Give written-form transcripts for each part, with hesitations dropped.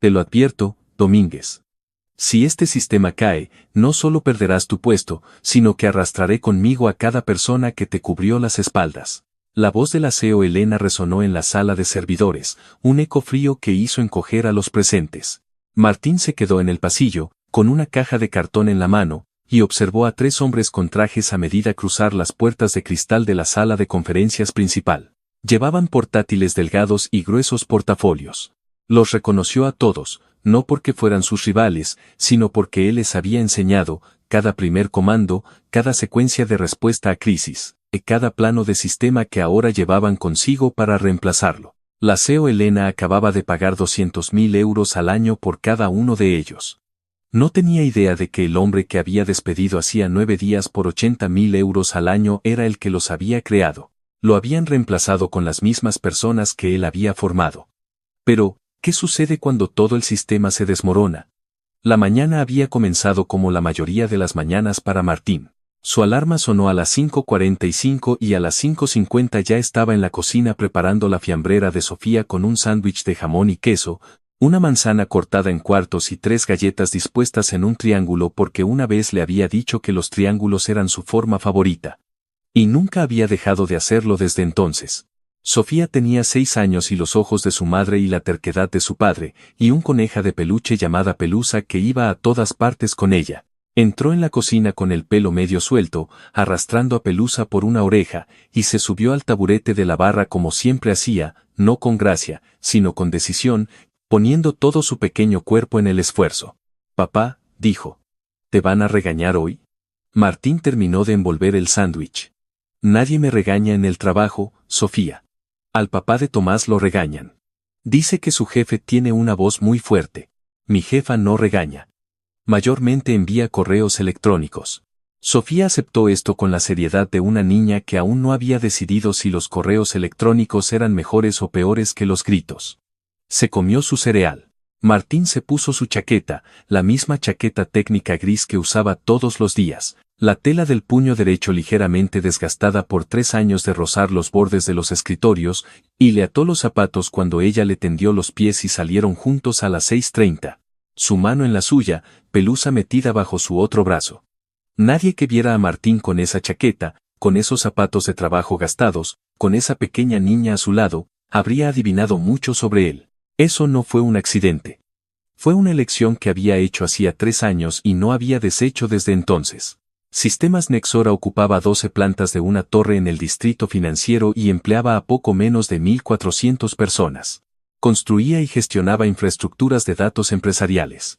Te lo advierto, Domínguez. Si este sistema cae, no solo perderás tu puesto, sino que arrastraré conmigo a cada persona que te cubrió las espaldas. La voz del aseo Elena resonó en la sala de servidores, un eco frío que hizo encoger a los presentes. Martín se quedó en el pasillo, con una caja de cartón en la mano, y observó a 3 hombres con trajes a medida cruzar las puertas de cristal de la sala de conferencias principal. Llevaban portátiles delgados y gruesos portafolios. Los reconoció a todos, no porque fueran sus rivales, sino porque él les había enseñado, cada primer comando, cada secuencia de respuesta a crisis, y cada plano de sistema que ahora llevaban consigo para reemplazarlo. La CEO Elena acababa de pagar 200.000 euros al año por cada uno de ellos. No tenía idea de que el hombre que había despedido hacía 9 días por 80.000 euros al año era el que los había creado. Lo habían reemplazado con las mismas personas que él había formado. Pero, ¿qué sucede cuando todo el sistema se desmorona? La mañana había comenzado como la mayoría de las mañanas para Martín. Su alarma sonó a las 5:45 y a las 5:50 ya estaba en la cocina preparando la fiambrera de Sofía con un sándwich de jamón y queso, una manzana cortada en cuartos y 3 galletas dispuestas en un triángulo porque una vez le había dicho que los triángulos eran su forma favorita. Y nunca había dejado de hacerlo desde entonces. Sofía tenía 6 años y los ojos de su madre y la terquedad de su padre, y un coneja de peluche llamada Pelusa que iba a todas partes con ella. Entró en la cocina con el pelo medio suelto, arrastrando a Pelusa por una oreja, y se subió al taburete de la barra como siempre hacía, no con gracia, sino con decisión, poniendo todo su pequeño cuerpo en el esfuerzo. Papá, dijo. ¿Te van a regañar hoy? Martín terminó de envolver el sándwich. Nadie me regaña en el trabajo, Sofía. Al papá de Tomás lo regañan. Dice que su jefe tiene una voz muy fuerte. Mi jefa no regaña. Mayormente envía correos electrónicos. Sofía aceptó esto con la seriedad de una niña que aún no había decidido si los correos electrónicos eran mejores o peores que los gritos. Se comió su cereal. Martín se puso su chaqueta, la misma chaqueta técnica gris que usaba todos los días, la tela del puño derecho ligeramente desgastada por 3 años de rozar los bordes de los escritorios, y le ató los zapatos cuando ella le tendió los pies y salieron juntos a las 6:30. Su mano en la suya, Pelusa metida bajo su otro brazo. Nadie que viera a Martín con esa chaqueta, con esos zapatos de trabajo gastados, con esa pequeña niña a su lado, habría adivinado mucho sobre él. Eso no fue un accidente. Fue una elección que había hecho hacía 3 años y no había deshecho desde entonces. Sistemas Nexora ocupaba 12 plantas de una torre en el distrito financiero y empleaba a poco menos de 1.400 personas. Construía y gestionaba infraestructuras de datos empresariales.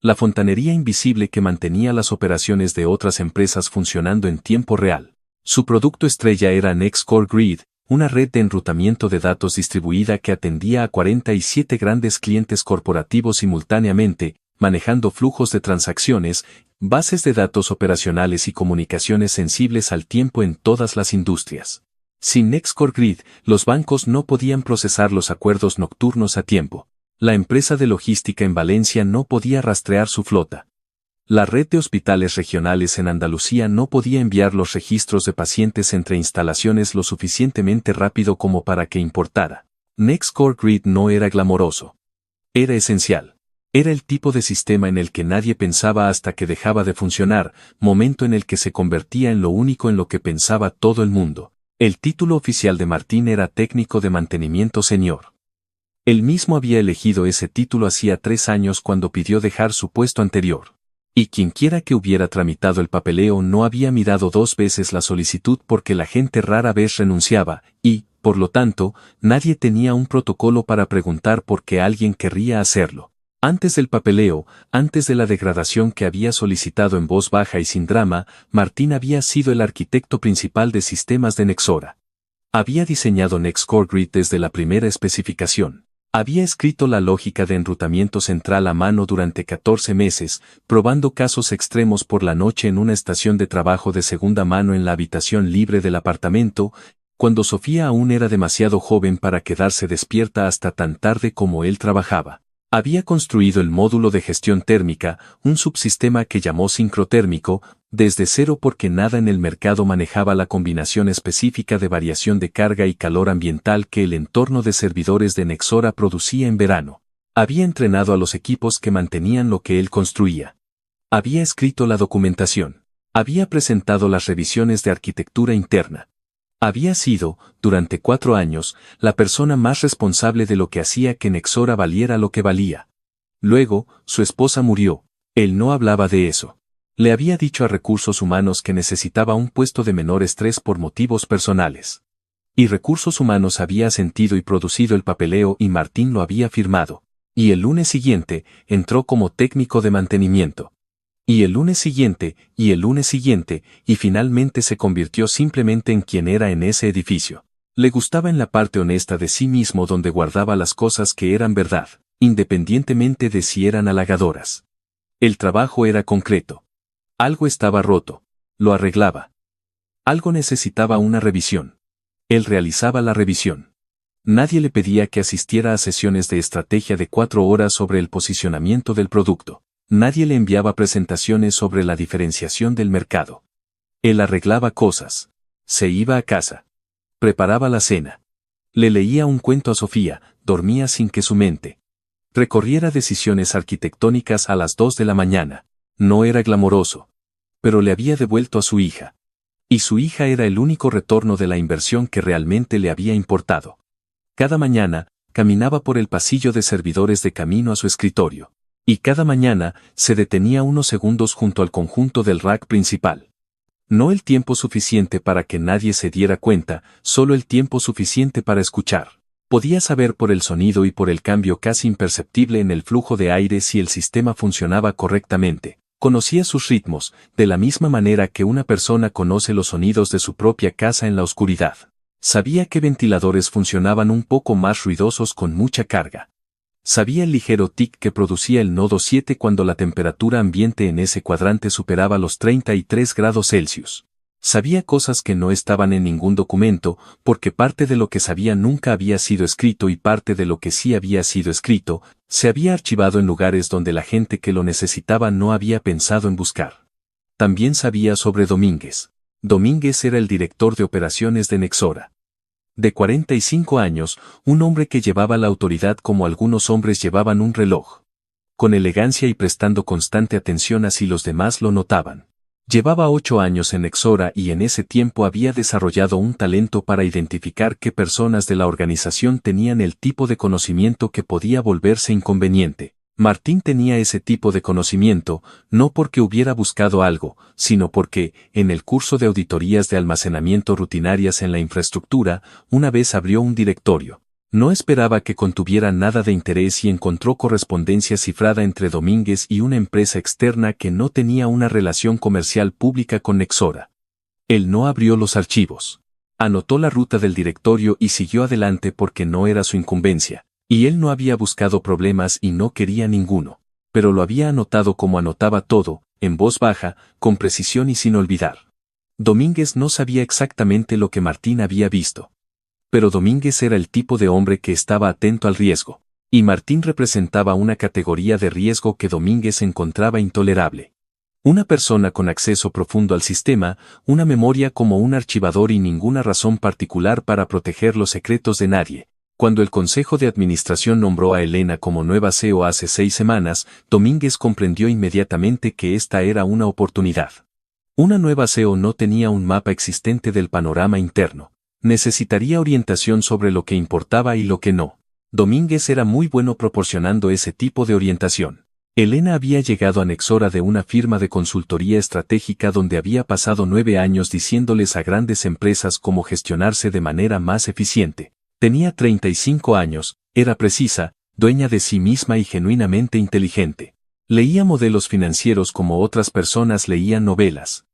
La fontanería invisible que mantenía las operaciones de otras empresas funcionando en tiempo real. Su producto estrella era NextCore Grid, una red de enrutamiento de datos distribuida que atendía a 47 grandes clientes corporativos simultáneamente, manejando flujos de transacciones, bases de datos operacionales y comunicaciones sensibles al tiempo en todas las industrias. Sin NextCore Grid, los bancos no podían procesar los acuerdos nocturnos a tiempo. La empresa de logística en Valencia no podía rastrear su flota. La red de hospitales regionales en Andalucía no podía enviar los registros de pacientes entre instalaciones lo suficientemente rápido como para que importara. NextCore Grid no era glamoroso. Era esencial. Era el tipo de sistema en el que nadie pensaba hasta que dejaba de funcionar, momento en el que se convertía en lo único en lo que pensaba todo el mundo. El título oficial de Martín era técnico de mantenimiento senior. Él mismo había elegido ese título hacía 3 años cuando pidió dejar su puesto anterior. Y quienquiera que hubiera tramitado el papeleo no había mirado 2 veces la solicitud porque la gente rara vez renunciaba, y, por lo tanto, nadie tenía un protocolo para preguntar por qué alguien querría hacerlo. Antes del papeleo, antes de la degradación que había solicitado en voz baja y sin drama, Martín había sido el arquitecto principal de sistemas de Nexora. Había diseñado NextCore Grid desde la primera especificación. Había escrito la lógica de enrutamiento central a mano durante 14 meses, probando casos extremos por la noche en una estación de trabajo de segunda mano en la habitación libre del apartamento, cuando Sofía aún era demasiado joven para quedarse despierta hasta tan tarde como él trabajaba. Había construido el módulo de gestión térmica, un subsistema que llamó sincrotérmico, desde cero porque nada en el mercado manejaba la combinación específica de variación de carga y calor ambiental que el entorno de servidores de Nexora producía en verano. Había entrenado a los equipos que mantenían lo que él construía. Había escrito la documentación. Había presentado las revisiones de arquitectura interna. Había sido, durante 4 años, la persona más responsable de lo que hacía que Nexora valiera lo que valía. Luego, su esposa murió. Él no hablaba de eso. Le había dicho a Recursos Humanos que necesitaba un puesto de menor estrés por motivos personales. Y Recursos Humanos había asentido y producido el papeleo y Martín lo había firmado. Y el lunes siguiente, entró como técnico de mantenimiento. Y el lunes siguiente, y el lunes siguiente, y finalmente se convirtió simplemente en quien era en ese edificio. Le gustaba en la parte honesta de sí mismo donde guardaba las cosas que eran verdad, independientemente de si eran halagadoras. El trabajo era concreto. Algo estaba roto. Lo arreglaba. Algo necesitaba una revisión. Él realizaba la revisión. Nadie le pedía que asistiera a sesiones de estrategia de 4 horas sobre el posicionamiento del producto. Nadie le enviaba presentaciones sobre la diferenciación del mercado. Él arreglaba cosas. Se iba a casa. Preparaba la cena. Le leía un cuento a Sofía, dormía sin que su mente recorriera decisiones arquitectónicas a las 2 de la mañana. No era glamoroso. Pero le había devuelto a su hija. Y su hija era el único retorno de la inversión que realmente le había importado. Cada mañana, caminaba por el pasillo de servidores de camino a su escritorio. Y cada mañana, se detenía unos segundos junto al conjunto del rack principal. No el tiempo suficiente para que nadie se diera cuenta, solo el tiempo suficiente para escuchar. Podía saber por el sonido y por el cambio casi imperceptible en el flujo de aire si el sistema funcionaba correctamente. Conocía sus ritmos, de la misma manera que una persona conoce los sonidos de su propia casa en la oscuridad. Sabía qué ventiladores funcionaban un poco más ruidosos con mucha carga. Sabía el ligero tic que producía el nodo 7 cuando la temperatura ambiente en ese cuadrante superaba los 33 grados Celsius. Sabía cosas que no estaban en ningún documento, porque parte de lo que sabía nunca había sido escrito y parte de lo que sí había sido escrito, se había archivado en lugares donde la gente que lo necesitaba no había pensado en buscar. También sabía sobre Domínguez. Domínguez era el director de operaciones de Nexora. De 45 años, un hombre que llevaba la autoridad como algunos hombres llevaban un reloj. Con elegancia y prestando constante atención a si los demás lo notaban. Llevaba 8 años en Nexora y en ese tiempo había desarrollado un talento para identificar qué personas de la organización tenían el tipo de conocimiento que podía volverse inconveniente. Martín tenía ese tipo de conocimiento, no porque hubiera buscado algo, sino porque, en el curso de auditorías de almacenamiento rutinarias en la infraestructura, una vez abrió un directorio. No esperaba que contuviera nada de interés y encontró correspondencia cifrada entre Domínguez y una empresa externa que no tenía una relación comercial pública con Nexora. Él no abrió los archivos. Anotó la ruta del directorio y siguió adelante porque no era su incumbencia. Y él no había buscado problemas y no quería ninguno. Pero lo había anotado como anotaba todo, en voz baja, con precisión y sin olvidar. Domínguez no sabía exactamente lo que Martín había visto. Pero Domínguez era el tipo de hombre que estaba atento al riesgo. Y Martín representaba una categoría de riesgo que Domínguez encontraba intolerable. Una persona con acceso profundo al sistema, una memoria como un archivador y ninguna razón particular para proteger los secretos de nadie. Cuando el Consejo de Administración nombró a Elena como nueva CEO hace 6 semanas, Domínguez comprendió inmediatamente que esta era una oportunidad. Una nueva CEO no tenía un mapa existente del panorama interno. Necesitaría orientación sobre lo que importaba y lo que no. Domínguez era muy bueno proporcionando ese tipo de orientación. Elena había llegado a Nexora de una firma de consultoría estratégica donde había pasado 9 años diciéndoles a grandes empresas cómo gestionarse de manera más eficiente. Tenía 35 años, era precisa, dueña de sí misma y genuinamente inteligente. Leía modelos financieros como otras personas leían novelas.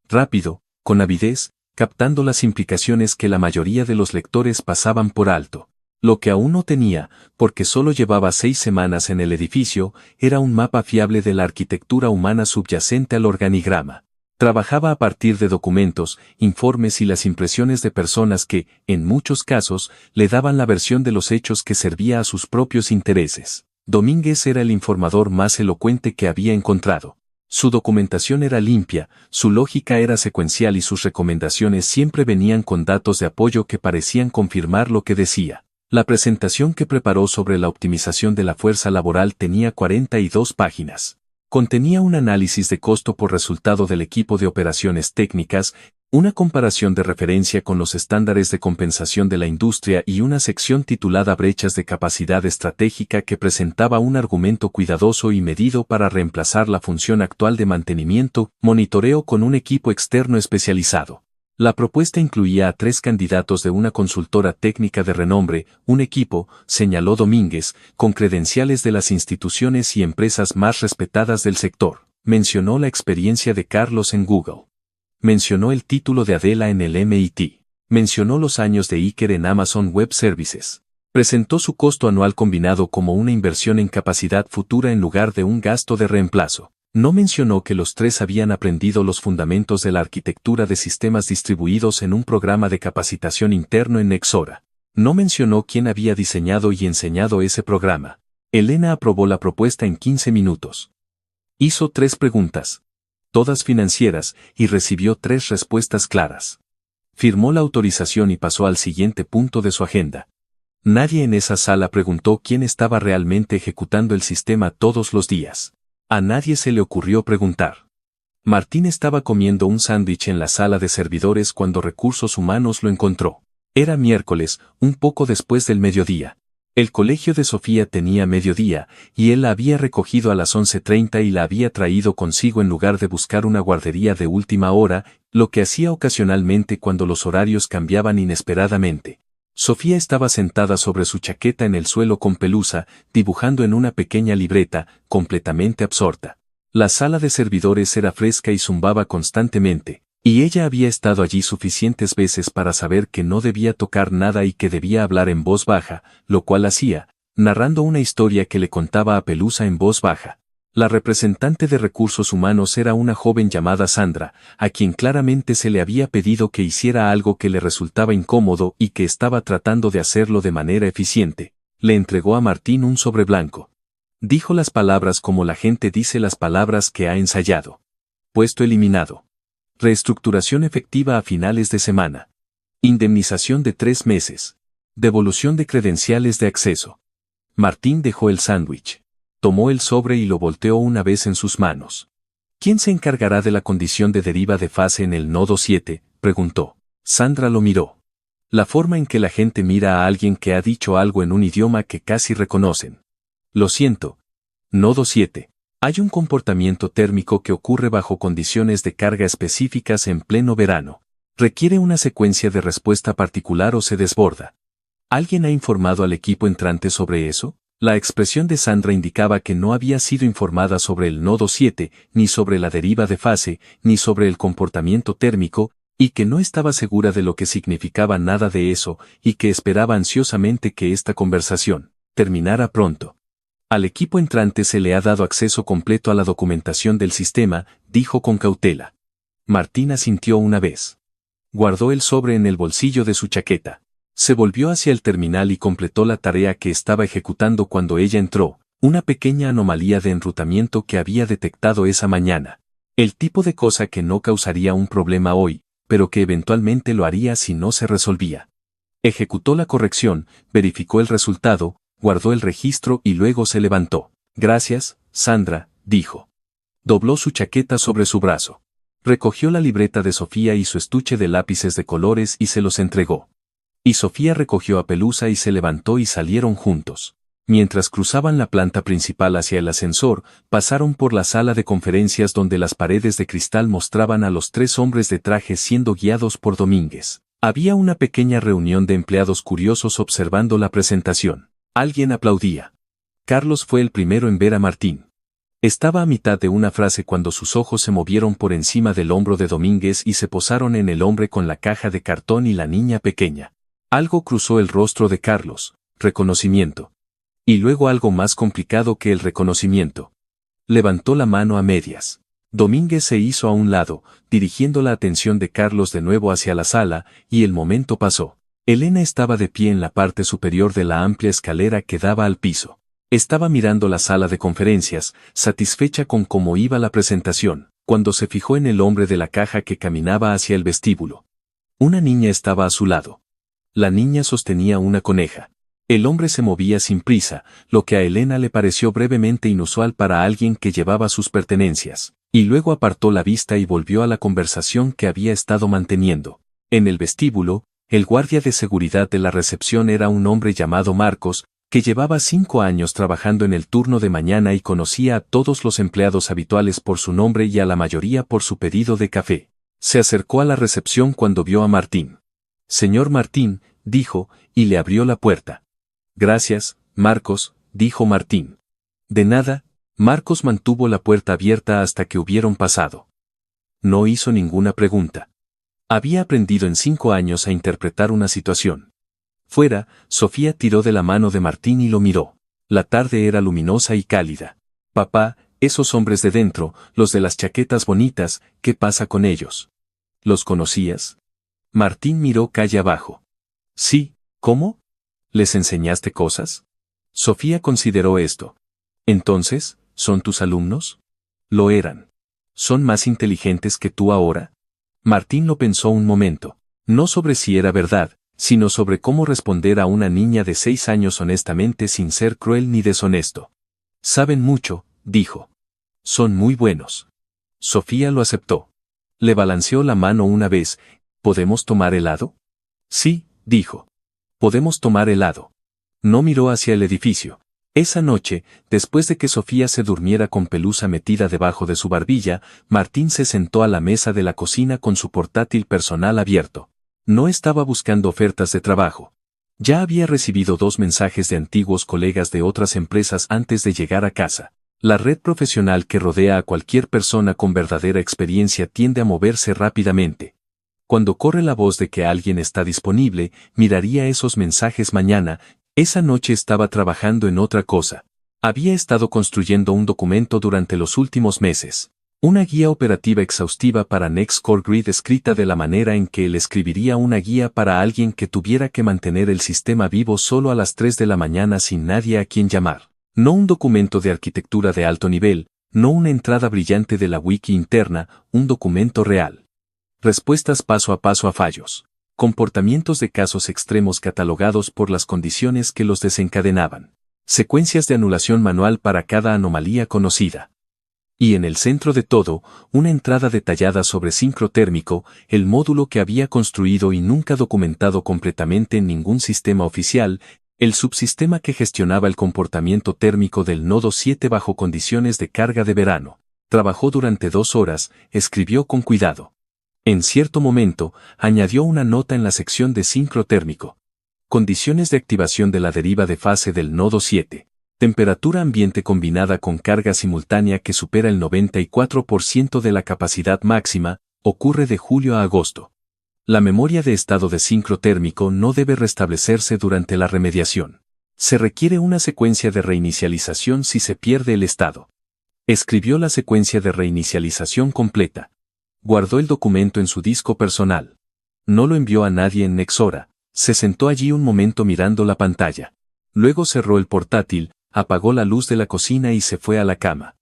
Rápido, con avidez, captando las implicaciones que la mayoría de los lectores pasaban por alto. Lo que aún no tenía, porque solo llevaba 6 semanas en el edificio, era un mapa fiable de la arquitectura humana subyacente al organigrama. Trabajaba a partir de documentos, informes y las impresiones de personas que, en muchos casos, le daban la versión de los hechos que servía a sus propios intereses. Domínguez era el informador más elocuente que había encontrado. Su documentación era limpia, su lógica era secuencial y sus recomendaciones siempre venían con datos de apoyo que parecían confirmar lo que decía. La presentación que preparó sobre la optimización de la fuerza laboral tenía 42 páginas. Contenía un análisis de costo por resultado del equipo de operaciones técnicas, una comparación de referencia con los estándares de compensación de la industria y una sección titulada Brechas de capacidad estratégica que presentaba un argumento cuidadoso y medido para reemplazar la función actual de mantenimiento, monitoreo con un equipo externo especializado. La propuesta incluía a 3 candidatos de una consultora técnica de renombre, un equipo, señaló Domínguez, con credenciales de las instituciones y empresas más respetadas del sector. Mencionó la experiencia de Carlos en Google. Mencionó el título de Adela en el MIT. Mencionó los años de Iker en Amazon Web Services. Presentó su costo anual combinado como una inversión en capacidad futura en lugar de un gasto de reemplazo. No mencionó que los 3 habían aprendido los fundamentos de la arquitectura de sistemas distribuidos en un programa de capacitación interno en Nexora. No mencionó quién había diseñado y enseñado ese programa. Elena aprobó la propuesta en 15 minutos. Hizo 3 preguntas, todas financieras, y recibió 3 respuestas claras. Firmó la autorización y pasó al siguiente punto de su agenda. Nadie en esa sala preguntó quién estaba realmente ejecutando el sistema todos los días. A nadie se le ocurrió preguntar. Martín estaba comiendo un sándwich en la sala de servidores cuando Recursos Humanos lo encontró. Era miércoles, un poco después del mediodía. El colegio de Sofía tenía mediodía, y él la había recogido a las 11:30 y la había traído consigo en lugar de buscar una guardería de última hora, lo que hacía ocasionalmente cuando los horarios cambiaban inesperadamente. Sofía estaba sentada sobre su chaqueta en el suelo con Pelusa, dibujando en una pequeña libreta, completamente absorta. La sala de servidores era fresca y zumbaba constantemente, y ella había estado allí suficientes veces para saber que no debía tocar nada y que debía hablar en voz baja, lo cual hacía, narrando una historia que le contaba a Pelusa en voz baja. La representante de Recursos Humanos era una joven llamada Sandra, a quien claramente se le había pedido que hiciera algo que le resultaba incómodo y que estaba tratando de hacerlo de manera eficiente. Le entregó a Martín un sobre blanco. Dijo las palabras como la gente dice las palabras que ha ensayado. Puesto eliminado. Reestructuración efectiva a finales de semana. Indemnización de 3 meses. Devolución de credenciales de acceso. Martín dejó el sándwich. Tomó el sobre y lo volteó una vez en sus manos. ¿Quién se encargará de la condición de deriva de fase en el nodo 7? Preguntó. Sandra lo miró. La forma en que la gente mira a alguien que ha dicho algo en un idioma que casi reconocen. Lo siento. Nodo 7. Hay un comportamiento térmico que ocurre bajo condiciones de carga específicas en pleno verano. Requiere una secuencia de respuesta particular o se desborda. ¿Alguien ha informado al equipo entrante sobre eso? La expresión de Sandra indicaba que no había sido informada sobre el nodo 7, ni sobre la deriva de fase, ni sobre el comportamiento térmico, y que no estaba segura de lo que significaba nada de eso, y que esperaba ansiosamente que esta conversación terminara pronto. Al equipo entrante se le ha dado acceso completo a la documentación del sistema, dijo con cautela. Martín asintió una vez. Guardó el sobre en el bolsillo de su chaqueta. Se volvió hacia el terminal y completó la tarea que estaba ejecutando cuando ella entró, una pequeña anomalía de enrutamiento que había detectado esa mañana. El tipo de cosa que no causaría un problema hoy, pero que eventualmente lo haría si no se resolvía. Ejecutó la corrección, verificó el resultado, guardó el registro y luego se levantó. Gracias, Sandra, dijo. Dobló su chaqueta sobre su brazo. Recogió la libreta de Sofía y su estuche de lápices de colores y se los entregó. Y Sofía recogió a Pelusa y se levantó y salieron juntos. Mientras cruzaban la planta principal hacia el ascensor, pasaron por la sala de conferencias donde las paredes de cristal mostraban a los 3 hombres de traje siendo guiados por Domínguez. Había una pequeña reunión de empleados curiosos observando la presentación. Alguien aplaudía. Carlos fue el primero en ver a Martín. Estaba a mitad de una frase cuando sus ojos se movieron por encima del hombro de Domínguez y se posaron en el hombre con la caja de cartón y la niña pequeña. Algo cruzó el rostro de Carlos, reconocimiento. Y luego algo más complicado que el reconocimiento. Levantó la mano a medias. Domínguez se hizo a un lado, dirigiendo la atención de Carlos de nuevo hacia la sala, y el momento pasó. Elena estaba de pie en la parte superior de la amplia escalera que daba al piso. Estaba mirando la sala de conferencias, satisfecha con cómo iba la presentación, cuando se fijó en el hombre de la caja que caminaba hacia el vestíbulo. Una niña estaba a su lado. La niña sostenía una coneja. El hombre se movía sin prisa, lo que a Elena le pareció brevemente inusual para alguien que llevaba sus pertenencias, y luego apartó la vista y volvió a la conversación que había estado manteniendo. En el vestíbulo, el guardia de seguridad de la recepción era un hombre llamado Marcos, que llevaba 5 años trabajando en el turno de mañana y conocía a todos los empleados habituales por su nombre y a la mayoría por su pedido de café. Se acercó a la recepción cuando vio a Martín. «Señor Martín», dijo, y le abrió la puerta. «Gracias, Marcos», dijo Martín. «De nada». Marcos mantuvo la puerta abierta hasta que hubieron pasado. No hizo ninguna pregunta. Había aprendido en 5 años a interpretar una situación. Fuera, Sofía tiró de la mano de Martín y lo miró. La tarde era luminosa y cálida. «Papá, esos hombres de dentro, los de las chaquetas bonitas, ¿qué pasa con ellos? ¿Los conocías?» Martín miró calle abajo. «Sí, ¿cómo? ¿Les enseñaste cosas?» Sofía consideró esto. «Entonces, ¿son tus alumnos?» «Lo eran. ¿Son más inteligentes que tú ahora?» Martín lo pensó un momento. No sobre si era verdad, sino sobre cómo responder a una niña de 6 años honestamente sin ser cruel ni deshonesto. «Saben mucho», dijo. «Son muy buenos». Sofía lo aceptó. Le balanceó la mano una vez. «¿Podemos tomar helado?» «Sí», dijo. «Podemos tomar helado». No miró hacia el edificio. Esa noche, después de que Sofía se durmiera con pelusa metida debajo de su barbilla, Martín se sentó a la mesa de la cocina con su portátil personal abierto. No estaba buscando ofertas de trabajo. Ya había recibido 2 mensajes de antiguos colegas de otras empresas antes de llegar a casa. La red profesional que rodea a cualquier persona con verdadera experiencia tiende a moverse rápidamente. Cuando corre la voz de que alguien está disponible, miraría esos mensajes mañana. Esa noche estaba trabajando en otra cosa. Había estado construyendo un documento durante los últimos meses. Una guía operativa exhaustiva para Next Core Grid escrita de la manera en que él escribiría una guía para alguien que tuviera que mantener el sistema vivo solo a las 3 de la mañana sin nadie a quien llamar. No un documento de arquitectura de alto nivel, no una entrada brillante de la wiki interna, un documento real. Respuestas paso a paso a fallos. Comportamientos de casos extremos catalogados por las condiciones que los desencadenaban. Secuencias de anulación manual para cada anomalía conocida. Y en el centro de todo, una entrada detallada sobre sincrotérmico, el módulo que había construido y nunca documentado completamente en ningún sistema oficial, el subsistema que gestionaba el comportamiento térmico del nodo 7 bajo condiciones de carga de verano. Trabajó durante 2 horas, escribió con cuidado. En cierto momento, añadió una nota en la sección de sincrotérmico. Condiciones de activación de la deriva de fase del nodo 7. Temperatura ambiente combinada con carga simultánea que supera el 94% de la capacidad máxima, ocurre de julio a agosto. La memoria de estado de sincrotérmico no debe restablecerse durante la remediación. Se requiere una secuencia de reinicialización si se pierde el estado. Escribió la secuencia de reinicialización completa. Guardó el documento en su disco personal. No lo envió a nadie en Nexora. Se sentó allí un momento mirando la pantalla. Luego cerró el portátil, apagó la luz de la cocina y se fue a la cama.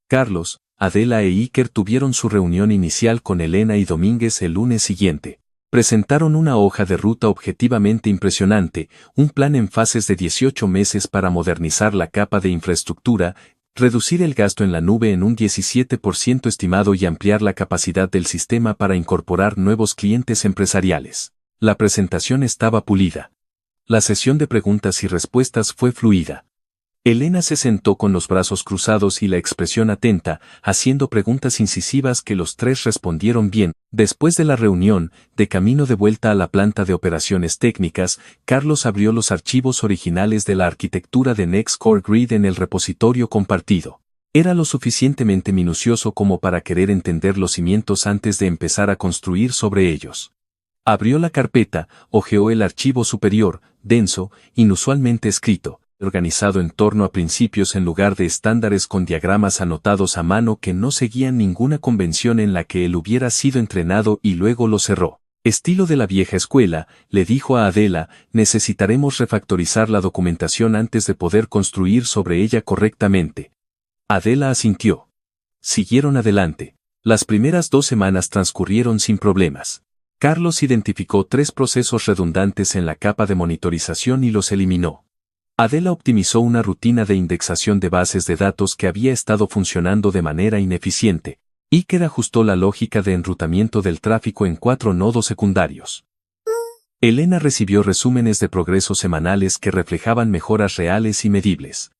Carlos, Adela e Iker tuvieron su reunión inicial con Elena y Domínguez el lunes siguiente. Presentaron una hoja de ruta objetivamente impresionante, un plan en fases de 18 meses para modernizar la capa de infraestructura, reducir el gasto en la nube en un 17% estimado y ampliar la capacidad del sistema para incorporar nuevos clientes empresariales. La presentación estaba pulida. La sesión de preguntas y respuestas fue fluida. Elena se sentó con los brazos cruzados y la expresión atenta, haciendo preguntas incisivas que los 3 respondieron bien. Después de la reunión, de camino de vuelta a la planta de operaciones técnicas, Carlos abrió los archivos originales de la arquitectura de Next Core Grid en el repositorio compartido. Era lo suficientemente minucioso como para querer entender los cimientos antes de empezar a construir sobre ellos. Abrió la carpeta, hojeó el archivo superior, denso, inusualmente escrito, organizado en torno a principios en lugar de estándares con diagramas anotados a mano que no seguían ninguna convención en la que él hubiera sido entrenado, y luego lo cerró. Estilo de la vieja escuela, le dijo a Adela, necesitaremos refactorizar la documentación antes de poder construir sobre ella correctamente. Adela asintió. Siguieron adelante. Las primeras 2 semanas transcurrieron sin problemas. Carlos identificó 3 procesos redundantes en la capa de monitorización y los eliminó. Adela optimizó una rutina de indexación de bases de datos que había estado funcionando de manera ineficiente. Iker ajustó la lógica de enrutamiento del tráfico en 4 nodos secundarios. Elena recibió resúmenes de progreso semanales que reflejaban mejoras reales y medibles.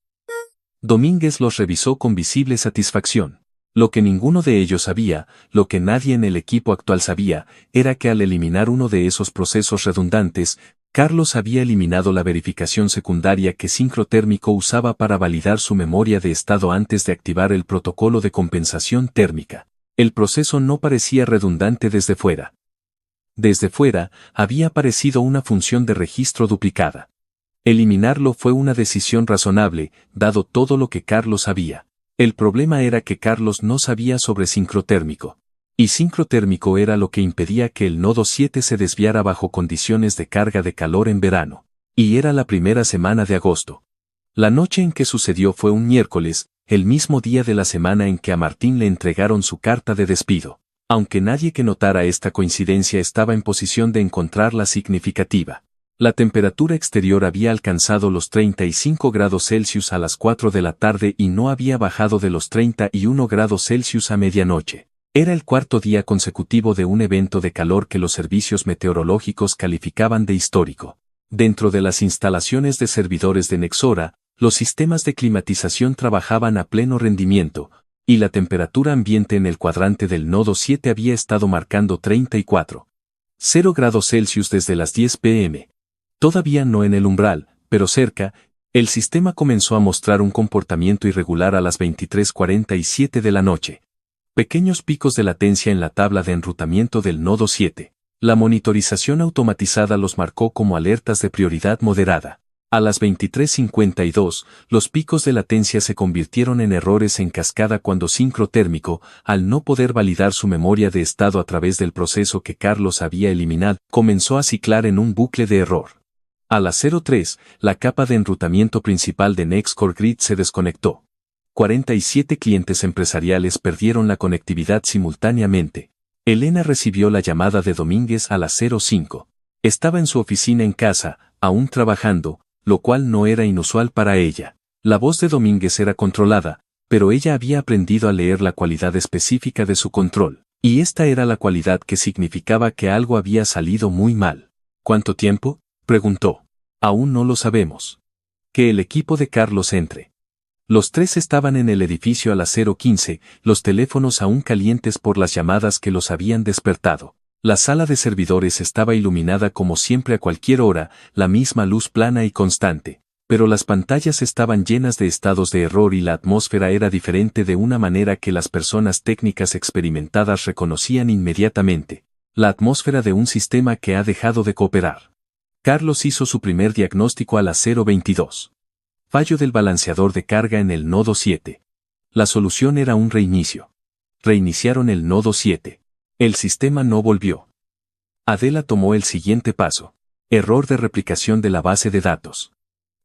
Domínguez los revisó con visible satisfacción. Lo que ninguno de ellos sabía, lo que nadie en el equipo actual sabía, era que al eliminar uno de esos procesos redundantes, Carlos había eliminado la verificación secundaria que Sincrotérmico usaba para validar su memoria de estado antes de activar el protocolo de compensación térmica. El proceso no parecía redundante desde fuera. Desde fuera, había aparecido una función de registro duplicada. Eliminarlo fue una decisión razonable, dado todo lo que Carlos sabía. El problema era que Carlos no sabía sobre sincrotérmico. Y sincrotérmico era lo que impedía que el nodo 7 se desviara bajo condiciones de carga de calor en verano. Y era la primera semana de agosto. La noche en que sucedió fue un miércoles, el mismo día de la semana en que a Martín le entregaron su carta de despido. Aunque nadie que notara esta coincidencia estaba en posición de encontrarla significativa. La temperatura exterior había alcanzado los 35 grados Celsius a las 4 de la tarde y no había bajado de los 31 grados Celsius a medianoche. Era el cuarto día consecutivo de un evento de calor que los servicios meteorológicos calificaban de histórico. Dentro de las instalaciones de servidores de Nexora, los sistemas de climatización trabajaban a pleno rendimiento, y la temperatura ambiente en el cuadrante del nodo 7 había estado marcando 34,0 grados Celsius desde las 10 p.m. Todavía no en el umbral, pero cerca, el sistema comenzó a mostrar un comportamiento irregular a las 23:47 de la noche. Pequeños picos de latencia en la tabla de enrutamiento del nodo 7. La monitorización automatizada los marcó como alertas de prioridad moderada. A las 23:52, los picos de latencia se convirtieron en errores en cascada cuando Sincrotérmico, al no poder validar su memoria de estado a través del proceso que Carlos había eliminado, comenzó a ciclar en un bucle de error. A las 03, la capa de enrutamiento principal de Nexcore Grid se desconectó. 47 clientes empresariales perdieron la conectividad simultáneamente. Elena recibió la llamada de Domínguez a las 05. Estaba en su oficina en casa, aún trabajando, lo cual no era inusual para ella. La voz de Domínguez era controlada, pero ella había aprendido a leer la cualidad específica de su control, y esta era la cualidad que significaba que algo había salido muy mal. ¿Cuánto tiempo?, preguntó. Aún no lo sabemos. Que el equipo de Carlos entre. Los tres estaban en el edificio a las 0:15, los teléfonos aún calientes por las llamadas que los habían despertado. La sala de servidores estaba iluminada como siempre a cualquier hora, la misma luz plana y constante, pero las pantallas estaban llenas de estados de error y la atmósfera era diferente de una manera que las personas técnicas experimentadas reconocían inmediatamente. La atmósfera de un sistema que ha dejado de cooperar. Carlos hizo su primer diagnóstico a las 0:22. Fallo del balanceador de carga en el nodo 7. La solución era un reinicio. Reiniciaron el nodo 7. El sistema no volvió. Adela tomó el siguiente paso. Error de replicación de la base de datos.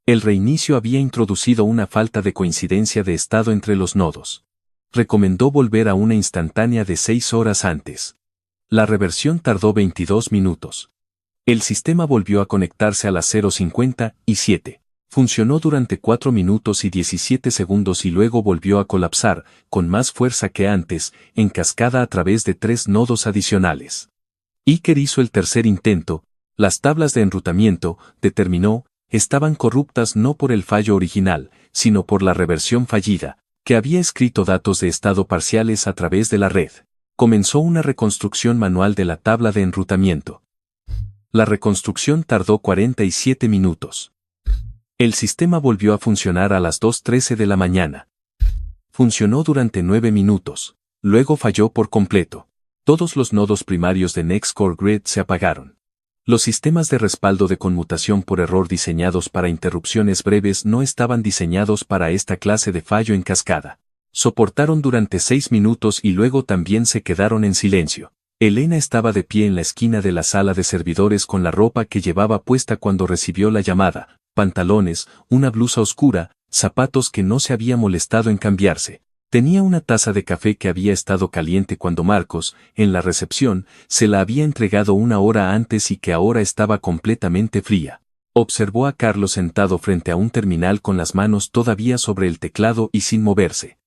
El reinicio había introducido una falta de coincidencia de estado entre los nodos. Recomendó volver a una instantánea de 6 horas antes. La reversión tardó 22 minutos. El sistema volvió a conectarse a las 0:57. Funcionó durante 4 minutos y 17 segundos y luego volvió a colapsar, con más fuerza que antes, en cascada a través de 3 nodos adicionales. Iker hizo el tercer intento. Las tablas de enrutamiento, determinó, estaban corruptas no por el fallo original, sino por la reversión fallida, que había escrito datos de estado parciales a través de la red. Comenzó una reconstrucción manual de la tabla de enrutamiento. La reconstrucción tardó 47 minutos. El sistema volvió a funcionar a las 2:13 de la mañana. Funcionó durante 9 minutos, luego falló por completo. Todos los nodos primarios de Nexcore Grid se apagaron. Los sistemas de respaldo de conmutación por error diseñados para interrupciones breves no estaban diseñados para esta clase de fallo en cascada. Soportaron durante 6 minutos y luego también se quedaron en silencio. Elena estaba de pie en la esquina de la sala de servidores con la ropa que llevaba puesta cuando recibió la llamada, pantalones, una blusa oscura, zapatos que no se había molestado en cambiarse. Tenía una taza de café que había estado caliente cuando Marcos, en la recepción, se la había entregado 1 hora antes y que ahora estaba completamente fría. Observó a Carlos sentado frente a un terminal con las manos todavía sobre el teclado y sin moverse.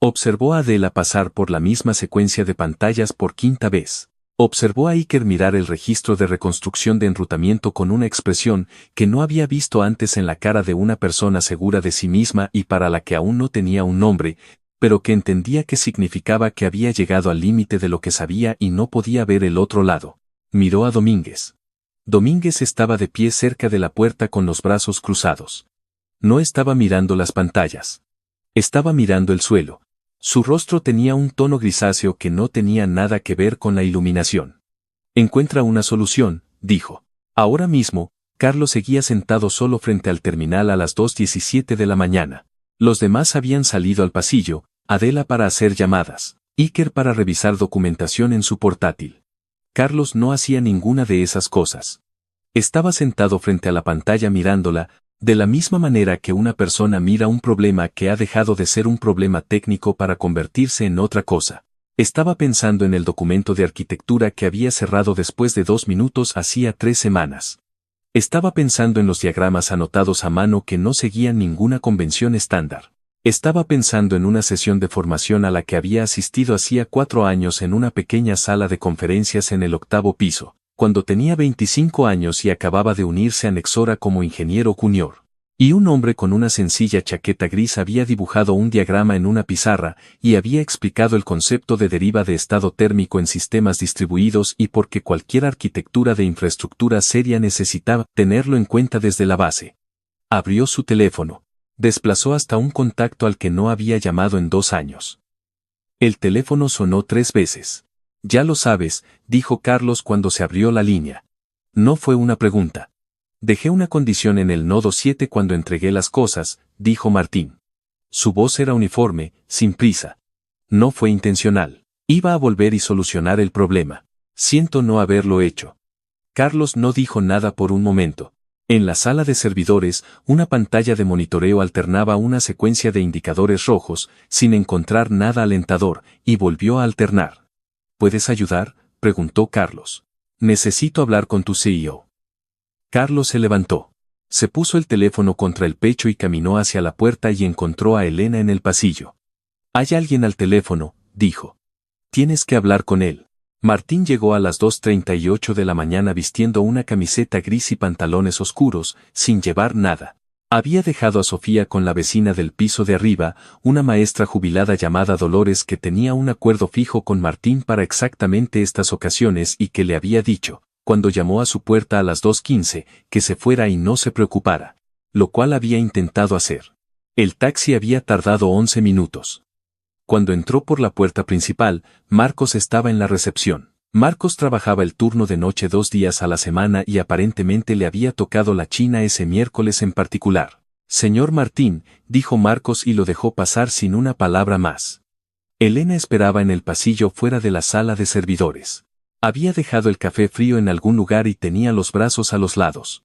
Observó a Adela pasar por la misma secuencia de pantallas por quinta vez. Observó a Iker mirar el registro de reconstrucción de enrutamiento con una expresión que no había visto antes en la cara de una persona segura de sí misma y para la que aún no tenía un nombre, pero que entendía que significaba que había llegado al límite de lo que sabía y no podía ver el otro lado. Miró a Domínguez. Domínguez estaba de pie cerca de la puerta con los brazos cruzados. No estaba mirando las pantallas. Estaba mirando el suelo. Su rostro tenía un tono grisáceo que no tenía nada que ver con la iluminación. Encuentra una solución, dijo. Ahora mismo, Carlos seguía sentado solo frente al terminal a las 2:17 de la mañana. Los demás habían salido al pasillo, Adela para hacer llamadas, Iker para revisar documentación en su portátil. Carlos no hacía ninguna de esas cosas. Estaba sentado frente a la pantalla mirándola, de la misma manera que una persona mira un problema que ha dejado de ser un problema técnico para convertirse en otra cosa. Estaba pensando en el documento de arquitectura que había cerrado después de 2 minutos hacía 3 semanas. Estaba pensando en los diagramas anotados a mano que no seguían ninguna convención estándar. Estaba pensando en una sesión de formación a la que había asistido hacía 4 años en una pequeña sala de conferencias en el 8º piso, cuando tenía 25 años y acababa de unirse a Nexora como ingeniero junior. Y un hombre con una sencilla chaqueta gris había dibujado un diagrama en una pizarra y había explicado el concepto de deriva de estado térmico en sistemas distribuidos y por qué cualquier arquitectura de infraestructura seria necesitaba tenerlo en cuenta desde la base. Abrió su teléfono. Desplazó hasta un contacto al que no había llamado en 2 años. El teléfono sonó 3 veces. Ya lo sabes, dijo Carlos cuando se abrió la línea. No fue una pregunta. Dejé una condición en el nodo 7 cuando entregué las cosas, dijo Martín. Su voz era uniforme, sin prisa. No fue intencional. Iba a volver y solucionar el problema. Siento no haberlo hecho. Carlos no dijo nada por un momento. En la sala de servidores, una pantalla de monitoreo alternaba una secuencia de indicadores rojos, sin encontrar nada alentador, y volvió a alternar. ¿Puedes ayudar?, preguntó Carlos. Necesito hablar con tu CEO. Carlos se levantó. Se puso el teléfono contra el pecho y caminó hacia la puerta y encontró a Elena en el pasillo. «Hay alguien al teléfono», dijo. «Tienes que hablar con él». Martín llegó a las 2:38 de la mañana vistiendo una camiseta gris y pantalones oscuros, sin llevar nada. Había dejado a Sofía con la vecina del piso de arriba, una maestra jubilada llamada Dolores que tenía un acuerdo fijo con Martín para exactamente estas ocasiones y que le había dicho, cuando llamó a su puerta a las 2:15, que se fuera y no se preocupara. Lo cual había intentado hacer. El taxi había tardado 11 minutos. Cuando entró por la puerta principal, Marcos estaba en la recepción. Marcos trabajaba el turno de noche 2 días a la semana y aparentemente le había tocado la china ese miércoles en particular. «Señor Martín», dijo Marcos y lo dejó pasar sin una palabra más. Elena esperaba en el pasillo fuera de la sala de servidores. Había dejado el café frío en algún lugar y tenía los brazos a los lados.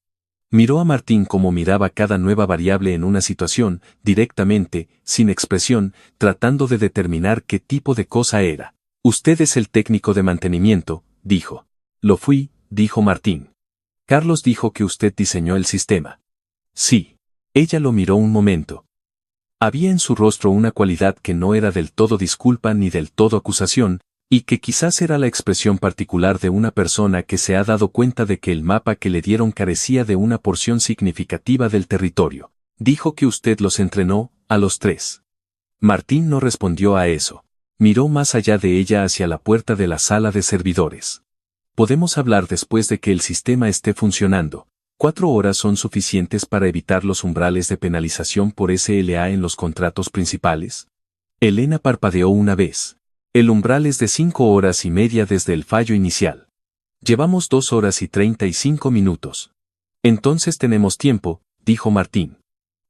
Miró a Martín como miraba cada nueva variable en una situación, directamente, sin expresión, tratando de determinar qué tipo de cosa era. «Usted es el técnico de mantenimiento», dijo. «Lo fui», dijo Martín. «Carlos dijo que usted diseñó el sistema». «Sí». Ella lo miró un momento. Había en su rostro una cualidad que no era del todo disculpa ni del todo acusación, y que quizás era la expresión particular de una persona que se ha dado cuenta de que el mapa que le dieron carecía de una porción significativa del territorio. «Dijo que usted los entrenó, a los 3». Martín no respondió a eso. Miró más allá de ella hacia la puerta de la sala de servidores. «Podemos hablar después de que el sistema esté funcionando. 4 horas son suficientes para evitar los umbrales de penalización por SLA en los contratos principales». Elena parpadeó una vez. «El umbral es de 5 horas y media desde el fallo inicial. Llevamos 2 horas y 35 minutos. Entonces tenemos tiempo», dijo Martín.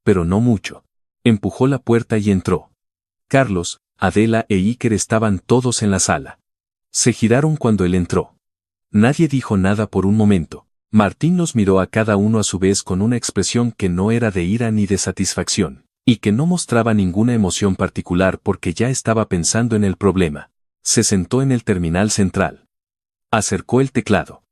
«Pero no mucho». Empujó la puerta y entró. Carlos, Adela e Iker estaban todos en la sala. Se giraron cuando él entró. Nadie dijo nada por un momento. Martín los miró a cada uno a su vez con una expresión que no era de ira ni de satisfacción, y que no mostraba ninguna emoción particular porque ya estaba pensando en el problema. Se sentó en el terminal central. Acercó el teclado.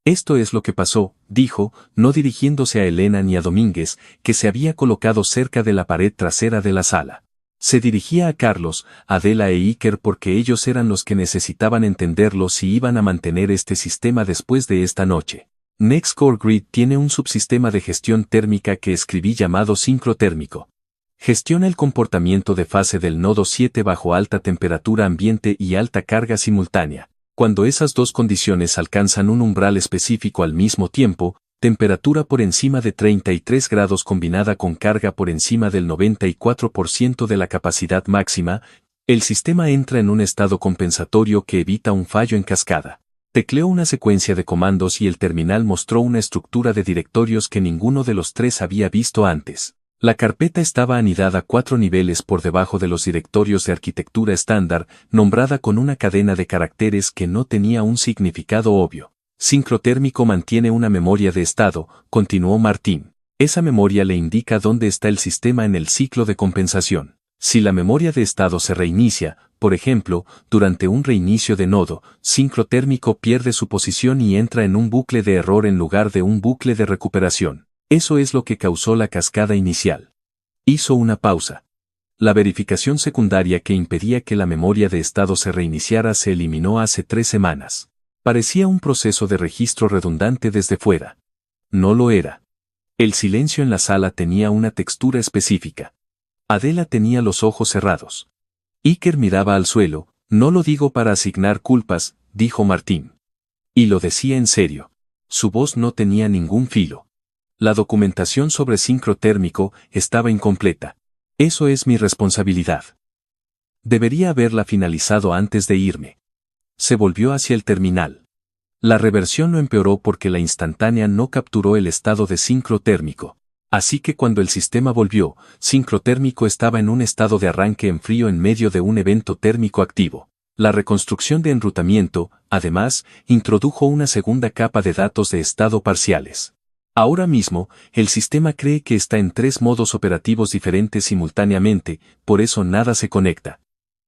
Esto es lo que pasó, dijo, no dirigiéndose a Elena ni a Domínguez, que se había colocado cerca de la pared trasera de la sala. Se dirigía a Carlos, Adela e Iker porque ellos eran los que necesitaban entenderlo si iban a mantener este sistema después de esta noche. Nextcore Grid tiene un subsistema de gestión térmica que escribí llamado sincrotérmico. Gestiona el comportamiento de fase del nodo 7 bajo alta temperatura ambiente y alta carga simultánea. Cuando esas dos condiciones alcanzan un umbral específico al mismo tiempo, temperatura por encima de 33 grados combinada con carga por encima del 94% de la capacidad máxima, el sistema entra en un estado compensatorio que evita un fallo en cascada. Tecleó una secuencia de comandos y el terminal mostró una estructura de directorios que ninguno de los tres había visto antes. La carpeta estaba anidada 4 niveles por debajo de los directorios de arquitectura estándar, nombrada con una cadena de caracteres que no tenía un significado obvio. Sincrotérmico mantiene una memoria de estado, continuó Martín. Esa memoria le indica dónde está el sistema en el ciclo de compensación. Si la memoria de estado se reinicia, por ejemplo, durante un reinicio de nodo, sincrotérmico pierde su posición y entra en un bucle de error en lugar de un bucle de recuperación. Eso es lo que causó la cascada inicial. Hizo una pausa. La verificación secundaria que impedía que la memoria de estado se reiniciara se eliminó hace 3 semanas. Parecía un proceso de registro redundante desde fuera. No lo era. El silencio en la sala tenía una textura específica. Adela tenía los ojos cerrados. Iker miraba al suelo. No lo digo para asignar culpas, dijo Martín. Y lo decía en serio. Su voz no tenía ningún filo. La documentación sobre sincrotérmico estaba incompleta. Eso es mi responsabilidad. Debería haberla finalizado antes de irme. Se volvió hacia el terminal. La reversión no empeoró porque la instantánea no capturó el estado de sincrotérmico. Así que cuando el sistema volvió, sincrotérmico estaba en un estado de arranque en frío en medio de un evento térmico activo. La reconstrucción de enrutamiento, además, introdujo una segunda capa de datos de estado parciales. Ahora mismo, el sistema cree que está en 3 modos operativos diferentes simultáneamente, por eso nada se conecta.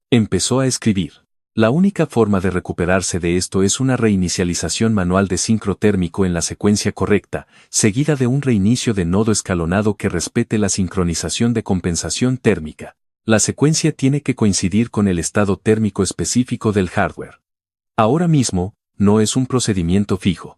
Empezó a escribir. La única forma de recuperarse de esto es una reinicialización manual de sincrotérmico en la secuencia correcta, seguida de un reinicio de nodo escalonado que respete la sincronización de compensación térmica. La secuencia tiene que coincidir con el estado térmico específico del hardware. Ahora mismo, no es un procedimiento fijo.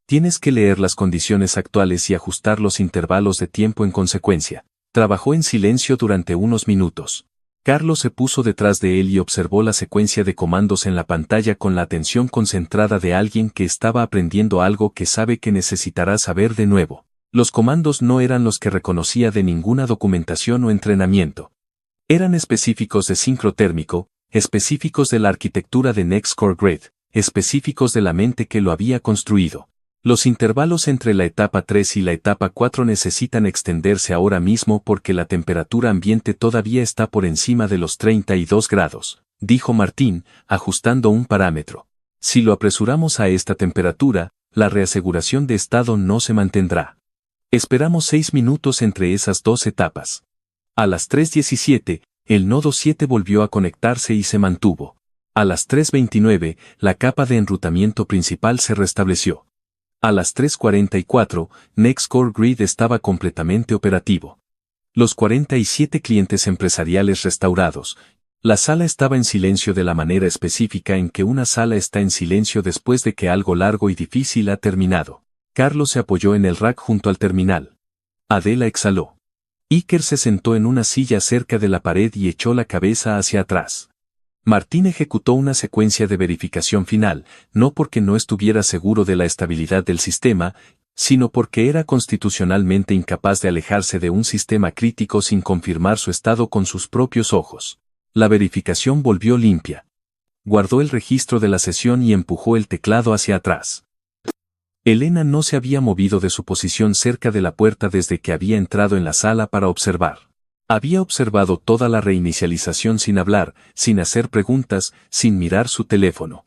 Tienes que leer las condiciones actuales y ajustar los intervalos de tiempo en consecuencia. Trabajó en silencio durante unos minutos. Carlos se puso detrás de él y observó la secuencia de comandos en la pantalla con la atención concentrada de alguien que estaba aprendiendo algo que sabe que necesitará saber de nuevo. Los comandos no eran los que reconocía de ninguna documentación o entrenamiento. Eran específicos de sincrotérmico, específicos de la arquitectura de Nextcore Grid, específicos de la mente que lo había construido. Los intervalos entre la etapa 3 y la etapa 4 necesitan extenderse ahora mismo porque la temperatura ambiente todavía está por encima de los 32 grados, dijo Martín, ajustando un parámetro. Si lo apresuramos a esta temperatura, la reaseguración de estado no se mantendrá. Esperamos 6 minutos entre esas 2 etapas. A las 3:17, el nodo 7 volvió a conectarse y se mantuvo. A las 3:29, la capa de enrutamiento principal se restableció. A las 3:44, Nextcore Grid estaba completamente operativo. Los 47 clientes empresariales restaurados. La sala estaba en silencio de la manera específica en que una sala está en silencio después de que algo largo y difícil ha terminado. Carlos se apoyó en el rack junto al terminal. Adela exhaló. Iker se sentó en una silla cerca de la pared y echó la cabeza hacia atrás. Martín ejecutó una secuencia de verificación final, no porque no estuviera seguro de la estabilidad del sistema, sino porque era constitucionalmente incapaz de alejarse de un sistema crítico sin confirmar su estado con sus propios ojos. La verificación volvió limpia. Guardó el registro de la sesión y empujó el teclado hacia atrás. Elena no se había movido de su posición cerca de la puerta desde que había entrado en la sala para observar. Había observado toda la reinicialización sin hablar, sin hacer preguntas, sin mirar su teléfono.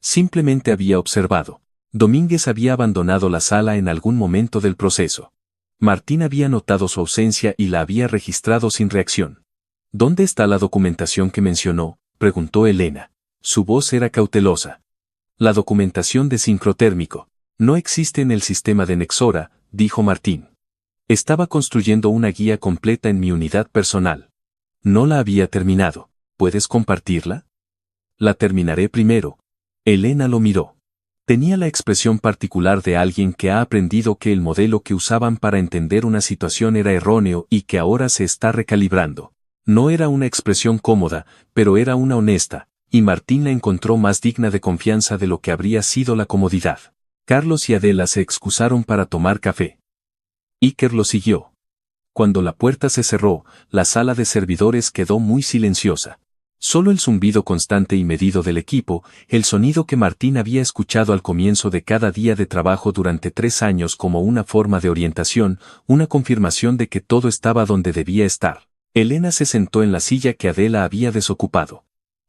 Simplemente había observado. Domínguez había abandonado la sala en algún momento del proceso. Martín había notado su ausencia y la había registrado sin reacción. ¿Dónde está la documentación que mencionó?, preguntó Elena. Su voz era cautelosa. La documentación de sincrotérmico. No existe en el sistema de Nexora, dijo Martín. Estaba construyendo una guía completa en mi unidad personal. No la había terminado. ¿Puedes compartirla? La terminaré primero. Elena lo miró. Tenía la expresión particular de alguien que ha aprendido que el modelo que usaban para entender una situación era erróneo y que ahora se está recalibrando. No era una expresión cómoda, pero era una honesta, y Martín la encontró más digna de confianza de lo que habría sido la comodidad. Carlos y Adela se excusaron para tomar café. Iker lo siguió. Cuando la puerta se cerró, la sala de servidores quedó muy silenciosa. Solo el zumbido constante y medido del equipo, el sonido que Martín había escuchado al comienzo de cada día de trabajo durante 3 años como una forma de orientación, una confirmación de que todo estaba donde debía estar. Elena se sentó en la silla que Adela había desocupado.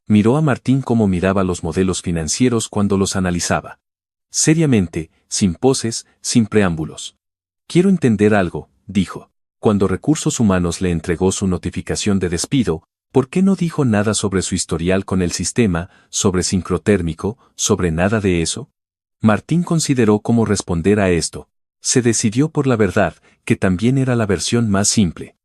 Miró a Martín como miraba los modelos financieros cuando los analizaba. Seriamente, sin poses, sin preámbulos. Quiero entender algo, dijo. Cuando Recursos Humanos le entregó su notificación de despido, ¿por qué no dijo nada sobre su historial con el sistema, sobre sincrotérmico, sobre nada de eso? Martín consideró cómo responder a esto. Se decidió por la verdad, que también era la versión más simple.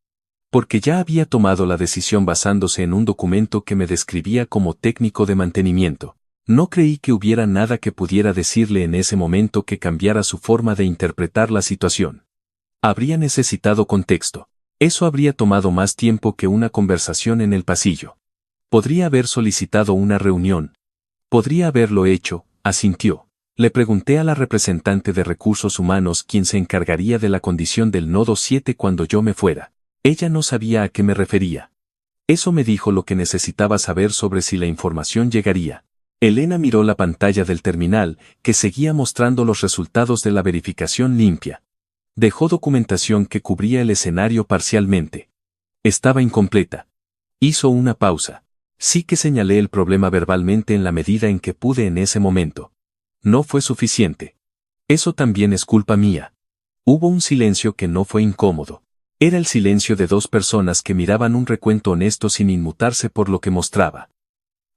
Porque ya había tomado la decisión basándose en un documento que me describía como técnico de mantenimiento. No creí que hubiera nada que pudiera decirle en ese momento que cambiara su forma de interpretar la situación. Habría necesitado contexto. Eso habría tomado más tiempo que una conversación en el pasillo. Podría haber solicitado una reunión. Podría haberlo hecho, asintió. Le pregunté a la representante de Recursos Humanos quién se encargaría de la condición del nodo 7 cuando yo me fuera. Ella no sabía a qué me refería. Eso me dijo lo que necesitaba saber sobre si la información llegaría. Elena miró la pantalla del terminal, que seguía mostrando los resultados de la verificación limpia. Dejó documentación que cubría el escenario parcialmente. Estaba incompleta. Hizo una pausa. Sí que señalé el problema verbalmente en la medida en que pude en ese momento. No fue suficiente. Eso también es culpa mía. Hubo un silencio que no fue incómodo. Era el silencio de 2 personas que miraban un recuento honesto sin inmutarse por lo que mostraba.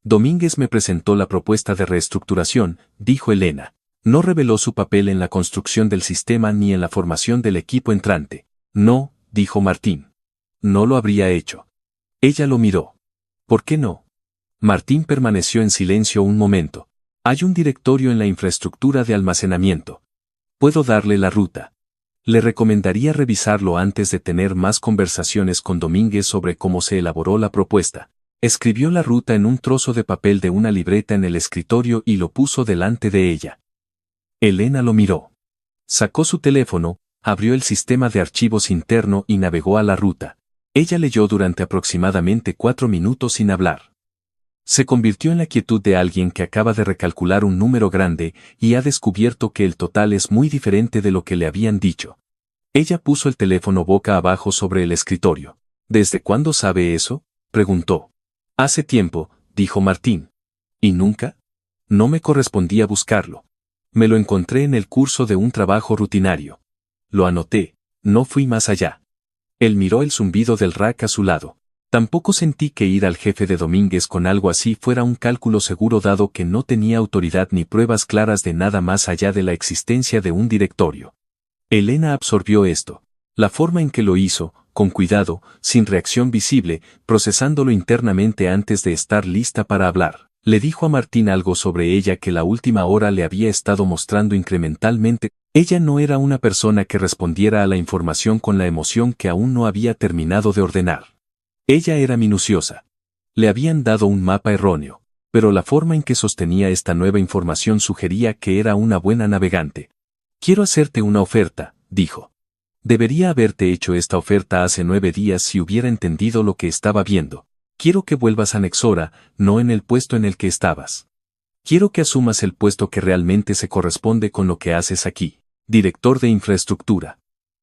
Domínguez me presentó la propuesta de reestructuración, dijo Elena. No reveló su papel en la construcción del sistema ni en la formación del equipo entrante. No, dijo Martín. No lo habría hecho. Ella lo miró. ¿Por qué no? Martín permaneció en silencio un momento. Hay un directorio en la infraestructura de almacenamiento. Puedo darle la ruta. Le recomendaría revisarlo antes de tener más conversaciones con Domínguez sobre cómo se elaboró la propuesta. Escribió la ruta en un trozo de papel de una libreta en el escritorio y lo puso delante de ella. Elena lo miró. Sacó su teléfono, abrió el sistema de archivos interno y navegó a la ruta. Ella leyó durante aproximadamente 4 minutos sin hablar. Se convirtió en la quietud de alguien que acaba de recalcular un número grande y ha descubierto que el total es muy diferente de lo que le habían dicho. Ella puso el teléfono boca abajo sobre el escritorio. ¿Desde cuándo sabe eso?, preguntó. Hace tiempo, dijo Martín. ¿Y nunca? No me correspondía buscarlo. Me lo encontré en el curso de un trabajo rutinario. Lo anoté, no fui más allá. Él miró el zumbido del rack a su lado. Tampoco sentí que ir al jefe de Domínguez con algo así fuera un cálculo seguro dado que no tenía autoridad ni pruebas claras de nada más allá de la existencia de un directorio. Elena absorbió esto. La forma en que lo hizo, con cuidado, sin reacción visible, procesándolo internamente antes de estar lista para hablar. Le dijo a Martín algo sobre ella que la última hora le había estado mostrando incrementalmente. Ella no era una persona que respondiera a la información con la emoción que aún no había terminado de ordenar. Ella era minuciosa. Le habían dado un mapa erróneo, pero la forma en que sostenía esta nueva información sugería que era una buena navegante. Quiero hacerte una oferta, dijo. Debería haberte hecho esta oferta hace 9 días si hubiera entendido lo que estaba viendo. Quiero que vuelvas a Nexora, no en el puesto en el que estabas. Quiero que asumas el puesto que realmente se corresponde con lo que haces aquí, director de infraestructura.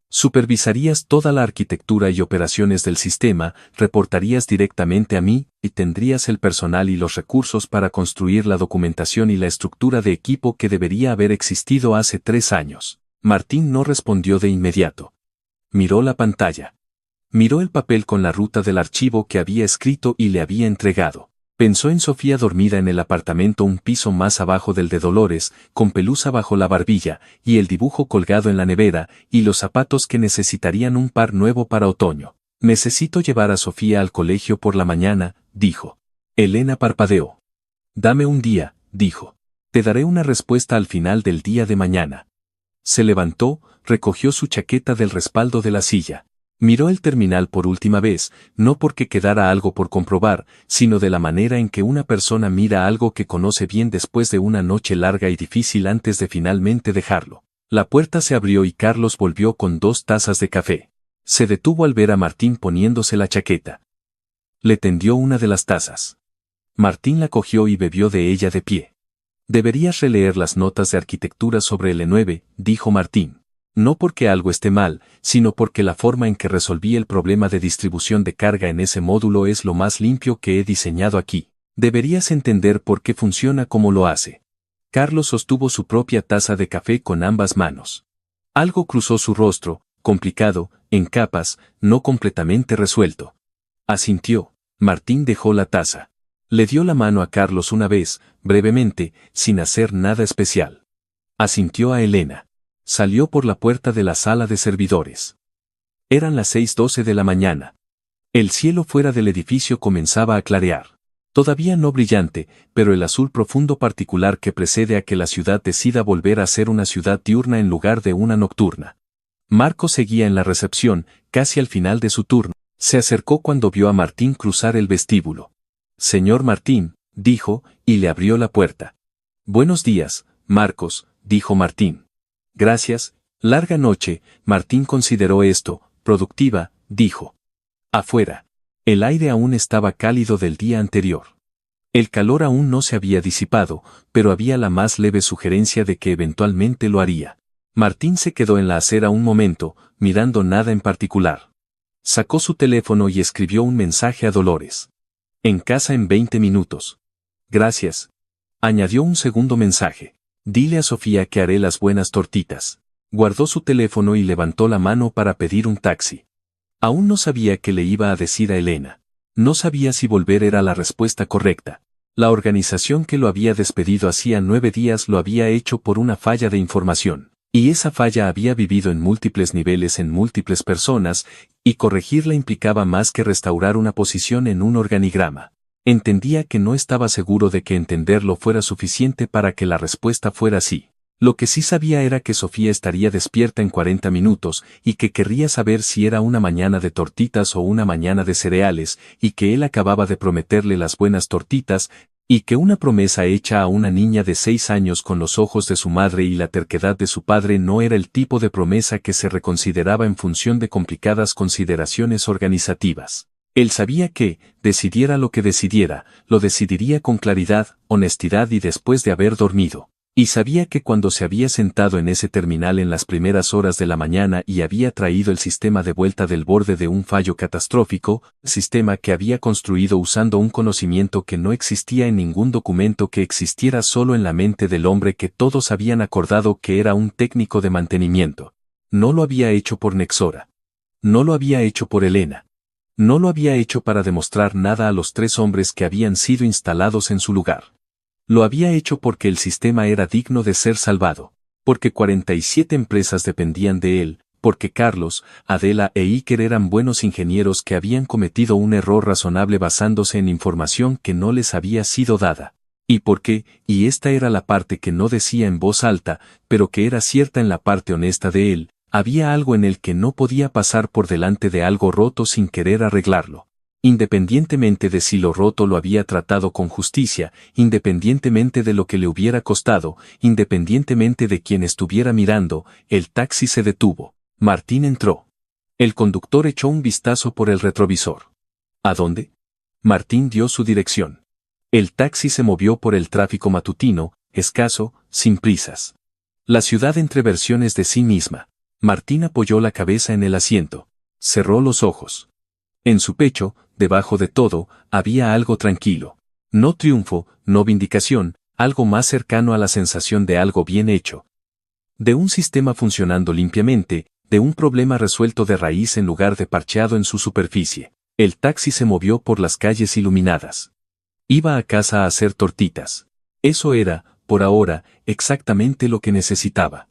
Supervisarías toda la arquitectura y operaciones del sistema, reportarías directamente a mí, y tendrías el personal y los recursos para construir la documentación y la estructura de equipo que debería haber existido hace 3 años. Martín no respondió de inmediato. Miró la pantalla. Miró el papel con la ruta del archivo que había escrito y le había entregado. Pensó en Sofía dormida en el apartamento un piso más abajo del de Dolores, con pelusa bajo la barbilla, y el dibujo colgado en la nevera, y los zapatos que necesitarían un par nuevo para otoño. Necesito llevar a Sofía al colegio por la mañana, dijo. Elena parpadeó. Dame un día, dijo. Te daré una respuesta al final del día de mañana. Se levantó, recogió su chaqueta del respaldo de la silla. Miró el terminal por última vez, no porque quedara algo por comprobar, sino de la manera en que una persona mira algo que conoce bien después de una noche larga y difícil antes de finalmente dejarlo. La puerta se abrió y Carlos volvió con 2 tazas de café. Se detuvo al ver a Martín poniéndose la chaqueta. Le tendió una de las tazas. Martín la cogió y bebió de ella de pie. Deberías releer las notas de arquitectura sobre el E9, dijo Martín. No porque algo esté mal, sino porque la forma en que resolví el problema de distribución de carga en ese módulo es lo más limpio que he diseñado aquí. Deberías entender por qué funciona como lo hace. Carlos sostuvo su propia taza de café con ambas manos. Algo cruzó su rostro, complicado, en capas, no completamente resuelto. Asintió. Martín dejó la taza. Le dio la mano a Carlos una vez, brevemente, sin hacer nada especial. Asintió a Elena. Salió por la puerta de la sala de servidores. Eran las 6:12 de la mañana. El cielo fuera del edificio comenzaba a clarear. Todavía no brillante, pero el azul profundo particular que precede a que la ciudad decida volver a ser una ciudad diurna en lugar de una nocturna. Marco seguía en la recepción, casi al final de su turno. Se acercó cuando vio a Martín cruzar el vestíbulo. Señor Martín, dijo, y le abrió la puerta. Buenos días, Marcos, dijo Martín. Gracias, larga noche, Martín consideró esto, productiva, dijo. Afuera. El aire aún estaba cálido del día anterior. El calor aún no se había disipado, pero había la más leve sugerencia de que eventualmente lo haría. Martín se quedó en la acera un momento, mirando nada en particular. Sacó su teléfono y escribió un mensaje a Dolores. En casa en 20 minutos. Gracias. Añadió un segundo mensaje. Dile a Sofía que haré las buenas tortitas. Guardó su teléfono y levantó la mano para pedir un taxi. Aún no sabía qué le iba a decir a Elena. No sabía si volver era la respuesta correcta. La organización que lo había despedido hacía 9 días lo había hecho por una falla de información. Y esa falla había vivido en múltiples niveles en múltiples personas, y corregirla implicaba más que restaurar una posición en un organigrama. Entendía que no estaba seguro de que entenderlo fuera suficiente para que la respuesta fuera sí. Lo que sí sabía era que Sofía estaría despierta en 40 minutos y que querría saber si era una mañana de tortitas o una mañana de cereales, y que él acababa de prometerle las buenas tortitas, y que una promesa hecha a una niña de 6 años con los ojos de su madre y la terquedad de su padre no era el tipo de promesa que se reconsideraba en función de complicadas consideraciones organizativas. Él sabía que, decidiera lo que decidiera, lo decidiría con claridad, honestidad y después de haber dormido. Y sabía que cuando se había sentado en ese terminal en las primeras horas de la mañana y había traído el sistema de vuelta del borde de un fallo catastrófico, sistema que había construido usando un conocimiento que no existía en ningún documento que existiera solo en la mente del hombre que todos habían acordado que era un técnico de mantenimiento. No lo había hecho por Nexora. No lo había hecho por Elena. No lo había hecho para demostrar nada a los 3 hombres que habían sido instalados en su lugar. Lo había hecho porque el sistema era digno de ser salvado, porque 47 empresas dependían de él, porque Carlos, Adela e Iker eran buenos ingenieros que habían cometido un error razonable basándose en información que no les había sido dada. Y porque, y esta era la parte que no decía en voz alta, pero que era cierta en la parte honesta de él, había algo en él que no podía pasar por delante de algo roto sin querer arreglarlo. Independientemente de si lo roto lo había tratado con justicia, independientemente de lo que le hubiera costado, independientemente de quien estuviera mirando, el taxi se detuvo. Martín entró. El conductor echó un vistazo por el retrovisor. ¿A dónde? Martín dio su dirección. El taxi se movió por el tráfico matutino, escaso, sin prisas. La ciudad entre versiones de sí misma. Martín apoyó la cabeza en el asiento. Cerró los ojos. En su pecho, debajo de todo, había algo tranquilo. No triunfo, no vindicación, algo más cercano a la sensación de algo bien hecho. De un sistema funcionando limpiamente, de un problema resuelto de raíz en lugar de parcheado en su superficie. El taxi se movió por las calles iluminadas. Iba a casa a hacer tortitas. Eso era, por ahora, exactamente lo que necesitaba.